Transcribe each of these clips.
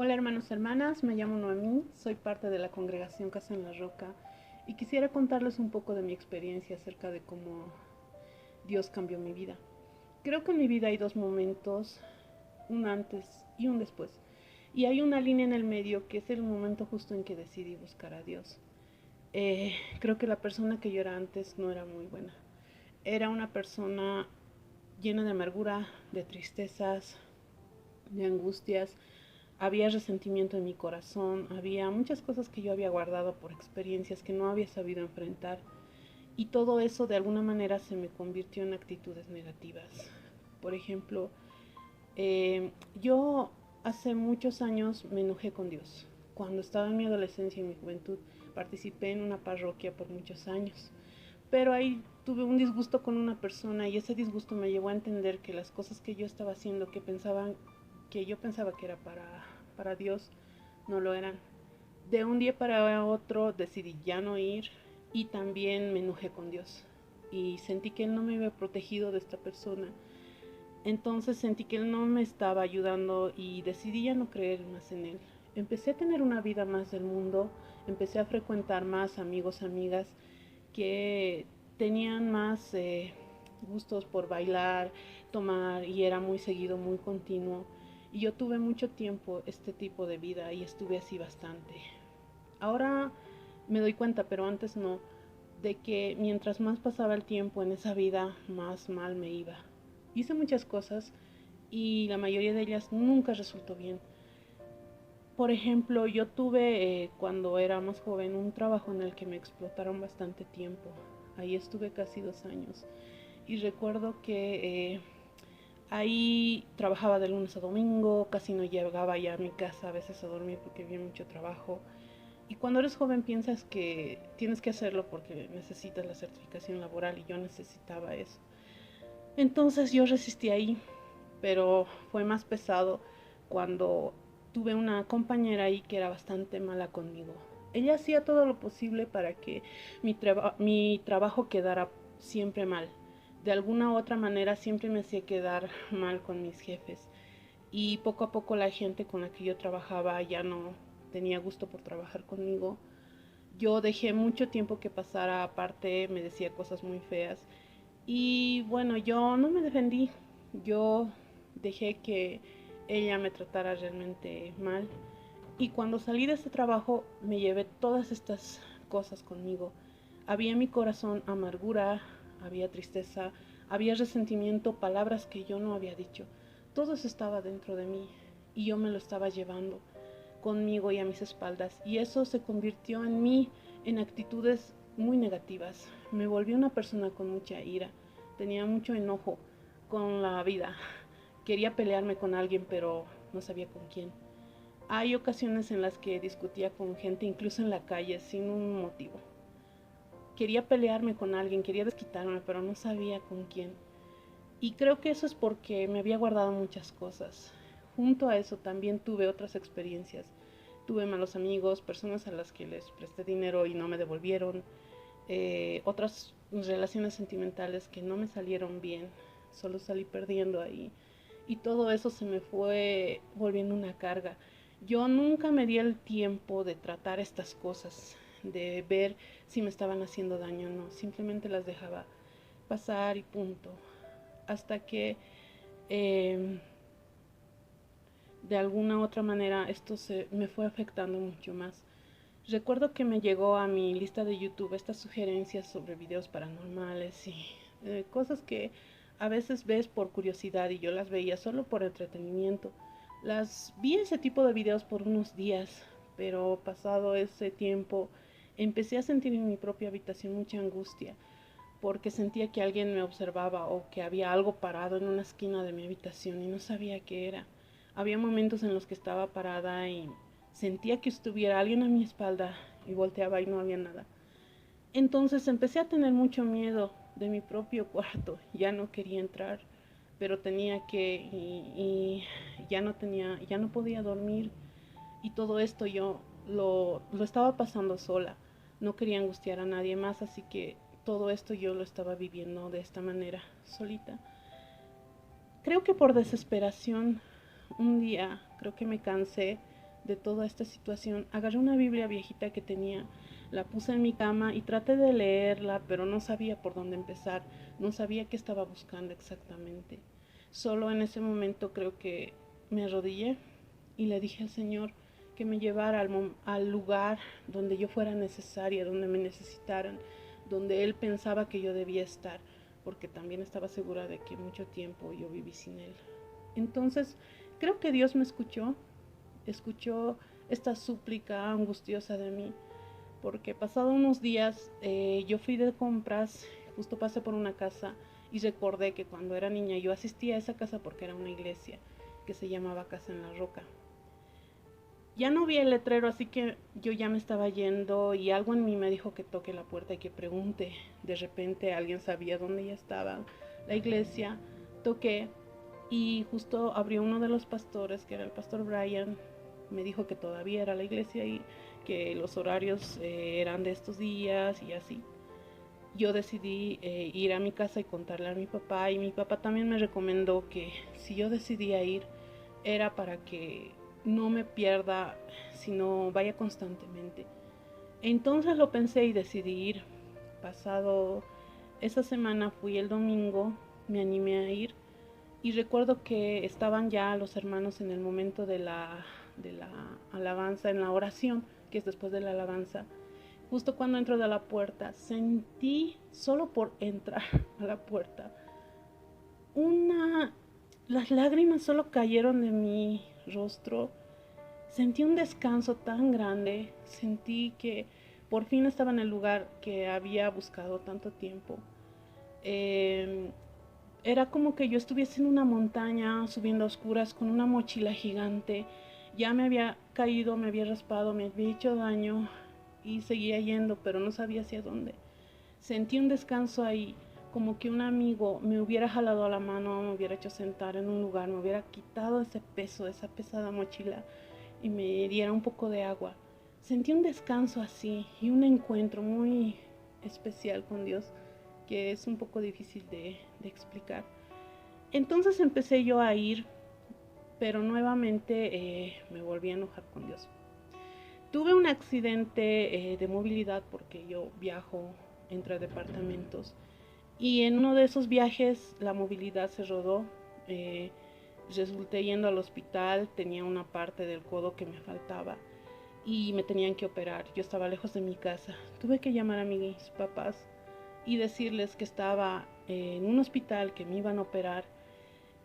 Hola hermanos, hermanas, me llamo Noemí, soy parte de la congregación Casa en la Roca y quisiera contarles un poco de mi experiencia acerca de cómo Dios cambió mi vida. Creo que en mi vida hay dos momentos, un antes y un después. Y hay una línea en el medio que es el momento justo en que decidí buscar a Dios. Creo que la persona que yo era antes no era muy buena. Era una persona llena de amargura, de tristezas, de angustias. Había resentimiento en mi corazón, había muchas cosas que yo había guardado por experiencias que no había sabido enfrentar. Y todo eso de alguna manera se me convirtió en actitudes negativas. Por ejemplo, yo hace muchos años me enojé con Dios. Cuando estaba en mi adolescencia y mi juventud, participé en una parroquia por muchos años. Pero ahí tuve un disgusto con una persona y ese disgusto me llevó a entender que las cosas que yo estaba haciendo, que yo pensaba que era para Dios, no lo eran. De un día para otro decidí ya no ir y también me enojé con Dios. Y sentí que Él no me había protegido de esta persona. Entonces sentí que Él no me estaba ayudando y decidí ya no creer más en Él. Empecé a tener una vida más del mundo, empecé a frecuentar más amigos, amigas que tenían más gustos por bailar, tomar y era muy seguido, muy continuo. Y yo tuve mucho tiempo este tipo de vida y estuve así bastante. Ahora me doy cuenta, pero antes no, de que mientras más pasaba el tiempo en esa vida, más mal me iba. Hice muchas cosas y la mayoría de ellas nunca resultó bien. Por ejemplo, yo tuve cuando era más joven un trabajo en el que me explotaron bastante tiempo. Ahí estuve casi 2 años y recuerdo que ahí trabajaba de lunes a domingo, casi no llegaba ya a mi casa a veces a dormir porque había mucho trabajo. Y cuando eres joven piensas que tienes que hacerlo porque necesitas la certificación laboral y yo necesitaba eso. Entonces yo resistí ahí, pero fue más pesado cuando tuve una compañera ahí que era bastante mala conmigo. Ella hacía todo lo posible para que mi trabajo quedara siempre mal. De alguna u otra manera siempre me hacía quedar mal con mis jefes. Y poco a poco la gente con la que yo trabajaba ya no tenía gusto por trabajar conmigo. Yo dejé mucho tiempo que pasara, aparte me decía cosas muy feas. Y bueno, yo no me defendí, yo dejé que ella me tratara realmente mal. Y cuando salí de ese trabajo me llevé todas estas cosas conmigo. Había en mi corazón amargura, había tristeza, había resentimiento, palabras que yo no había dicho. Todo eso estaba dentro de mí y yo me lo estaba llevando conmigo y a mis espaldas. Y eso se convirtió en mí en actitudes muy negativas. Me volví una persona con mucha ira, tenía mucho enojo con la vida. Quería pelearme con alguien, pero no sabía con quién. Hay ocasiones en las que discutía con gente, incluso en la calle, sin un motivo. Quería pelearme con alguien, quería desquitarme, pero no sabía con quién. Y creo que eso es porque me había guardado muchas cosas. Junto a eso también tuve otras experiencias. Tuve malos amigos, personas a las que les presté dinero y no me devolvieron, otras relaciones sentimentales que no me salieron bien, solo salí perdiendo ahí. Y todo eso se me fue volviendo una carga. Yo nunca me di el tiempo de tratar estas cosas, de ver si me estaban haciendo daño o no. Simplemente las dejaba pasar y punto. Hasta que eh, de alguna u otra manera esto me fue afectando mucho más. Recuerdo que me llegó a mi lista de YouTube estas sugerencias sobre videos paranormales y cosas que a veces ves por curiosidad y yo las veía solo por entretenimiento. Las vi ese tipo de videos por unos días, pero pasado ese tiempo empecé a sentir en mi propia habitación mucha angustia porque sentía que alguien me observaba o que había algo parado en una esquina de mi habitación y no sabía qué era. Había momentos en los que estaba parada y sentía que estuviera alguien a mi espalda y volteaba y no había nada. Entonces empecé a tener mucho miedo de mi propio cuarto. Ya no quería entrar, pero tenía que y ya no podía dormir y todo esto yo lo estaba pasando sola. No quería angustiar a nadie más, así que todo esto yo lo estaba viviendo de esta manera, solita. Creo que por desesperación, un día creo que me cansé de toda esta situación, agarré una Biblia viejita que tenía, la puse en mi cama y traté de leerla, pero no sabía por dónde empezar, no sabía qué estaba buscando exactamente. Solo en ese momento creo que me arrodillé y le dije al Señor que me llevara al lugar donde yo fuera necesaria, donde me necesitaran, donde Él pensaba que yo debía estar, porque también estaba segura de que mucho tiempo yo viví sin Él. Entonces, creo que Dios me escuchó esta súplica angustiosa de mí, porque pasado unos días yo fui de compras, justo pasé por una casa y recordé que cuando era niña yo asistía a esa casa porque era una iglesia que se llamaba Casa en la Roca. Ya no vi el letrero, así que yo ya me estaba yendo y algo en mí me dijo que toque la puerta y que pregunte. De repente alguien sabía dónde ya estaba la iglesia. Toqué y justo abrió uno de los pastores, que era el pastor Brian. Me dijo que todavía era la iglesia y que los horarios eran de estos días y así. Yo decidí ir a mi casa y contarle a mi papá, y mi papá también me recomendó que si yo decidía ir era para que no me pierda, sino vaya constantemente. Entonces lo pensé y decidí ir. Pasado esa semana fui el domingo, me animé a ir y recuerdo que estaban ya los hermanos en el momento de la alabanza, en la oración, que es después de la alabanza. Justo cuando entro de la puerta, sentí, solo por entrar a la puerta, una... Las lágrimas solo cayeron de mi rostro. Sentí un descanso tan grande. Sentí que por fin estaba en el lugar que había buscado tanto tiempo. Eh, Era como que yo estuviese en una montaña, subiendo a oscuras, con una mochila gigante. Ya me había caído, me había raspado, me había hecho daño y seguía yendo, pero no sabía hacia dónde. Sentí un descanso ahí, como que un amigo me hubiera jalado a la mano, me hubiera hecho sentar en un lugar, me hubiera quitado ese peso, esa pesada mochila y me diera un poco de agua. Sentí un descanso así y un encuentro muy especial con Dios, que es un poco difícil de explicar. Entonces empecé yo a ir, pero nuevamente me volví a enojar con Dios. Tuve un accidente de movilidad porque yo viajo entre departamentos y en uno de esos viajes la movilidad se rodó. eh, Resulté yendo al hospital, tenía una parte del codo que me faltaba y me tenían que operar. Yo estaba lejos de mi casa. Tuve que llamar a mis papás y decirles que estaba en un hospital, que me iban a operar.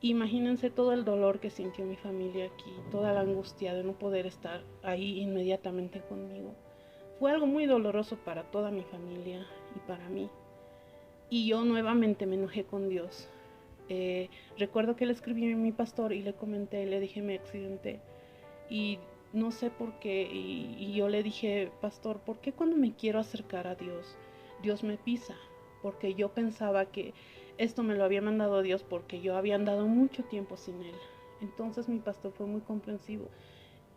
Imagínense todo el dolor que sintió mi familia aquí, toda la angustia de no poder estar ahí inmediatamente conmigo. Fue algo muy doloroso para toda mi familia y para mí. Y yo nuevamente me enojé con Dios. Recuerdo que le escribí a mi pastor y le comenté, le dije me accidenté y no sé por qué, y yo le dije, pastor, ¿por qué cuando me quiero acercar a Dios, Dios me pisa? Porque yo pensaba que esto me lo había mandado Dios porque yo había andado mucho tiempo sin Él. Entonces mi pastor fue muy comprensivo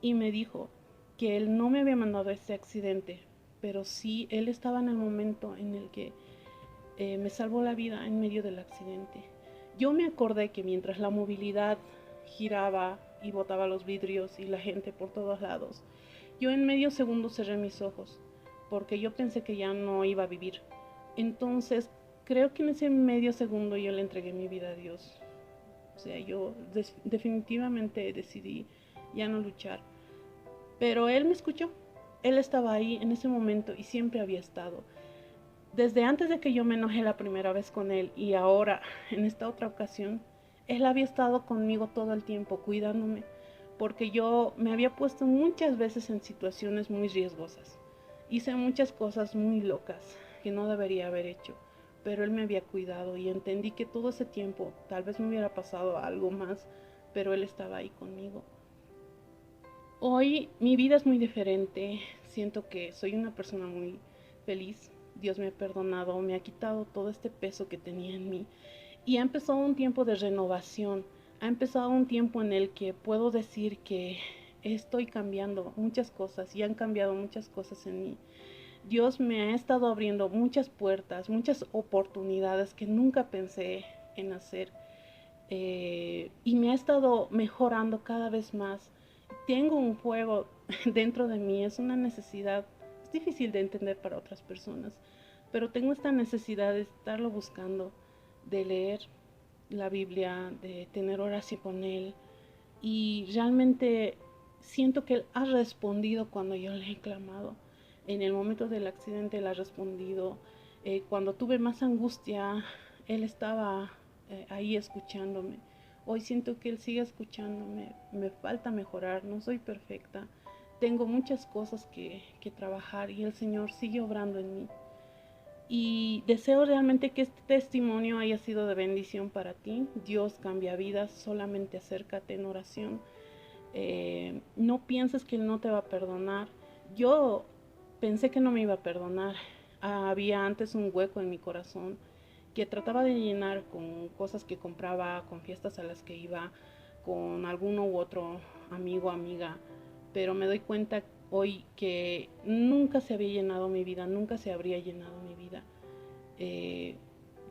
y me dijo que Él no me había mandado ese accidente, pero sí Él estaba en el momento en el que me salvó la vida en medio del accidente. Yo me acordé que mientras la movilidad giraba y botaba los vidrios y la gente por todos lados, yo en medio segundo cerré mis ojos porque yo pensé que ya no iba a vivir. Entonces creo que en ese medio segundo yo le entregué mi vida a Dios. O sea, yo definitivamente decidí ya no luchar. Pero Él me escuchó. Él estaba ahí en ese momento y siempre había estado. Desde antes de que yo me enojé la primera vez con Él y ahora, en esta otra ocasión, Él había estado conmigo todo el tiempo, cuidándome, porque yo me había puesto muchas veces en situaciones muy riesgosas. Hice muchas cosas muy locas que no debería haber hecho, pero Él me había cuidado y entendí que todo ese tiempo tal vez me hubiera pasado algo más, pero Él estaba ahí conmigo. Hoy mi vida es muy diferente, siento que soy una persona muy feliz. Dios me ha perdonado, me ha quitado todo este peso que tenía en mí y ha empezado un tiempo de renovación, ha empezado un tiempo en el que puedo decir que estoy cambiando muchas cosas y han cambiado muchas cosas en mí. Dios me ha estado abriendo muchas puertas, muchas oportunidades que nunca pensé en hacer, y me ha estado mejorando cada vez más tengo un fuego dentro de mí, es una necesidad, es difícil de entender para otras personas, pero tengo esta necesidad de estarlo buscando, de leer la Biblia, de tener oración con Él, y realmente siento que Él ha respondido cuando yo le he clamado. En el momento del accidente Él ha respondido. Cuando tuve más angustia, Él estaba ahí escuchándome. Hoy siento que Él sigue escuchándome. Me falta mejorar, no soy perfecta. Tengo muchas cosas que trabajar y el Señor sigue obrando en mí. Y deseo realmente que este testimonio haya sido de bendición para ti. Dios cambia vidas, solamente acércate en oración. No pienses que Él no te va a perdonar. Yo pensé que no me iba a perdonar. Había antes un hueco en mi corazón que trataba de llenar con cosas que compraba, con fiestas a las que iba, con alguno u otro amigo, amiga. Pero me doy cuenta hoy que nunca se había llenado mi vida, nunca se habría llenado mi vida eh,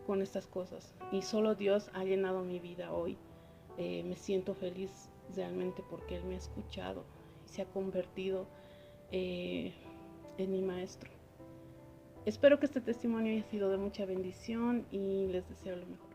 con estas cosas. Y solo Dios ha llenado mi vida hoy. Me siento feliz realmente porque Él me ha escuchado y se ha convertido eh, en mi maestro. Espero que este testimonio haya sido de mucha bendición y les deseo lo mejor.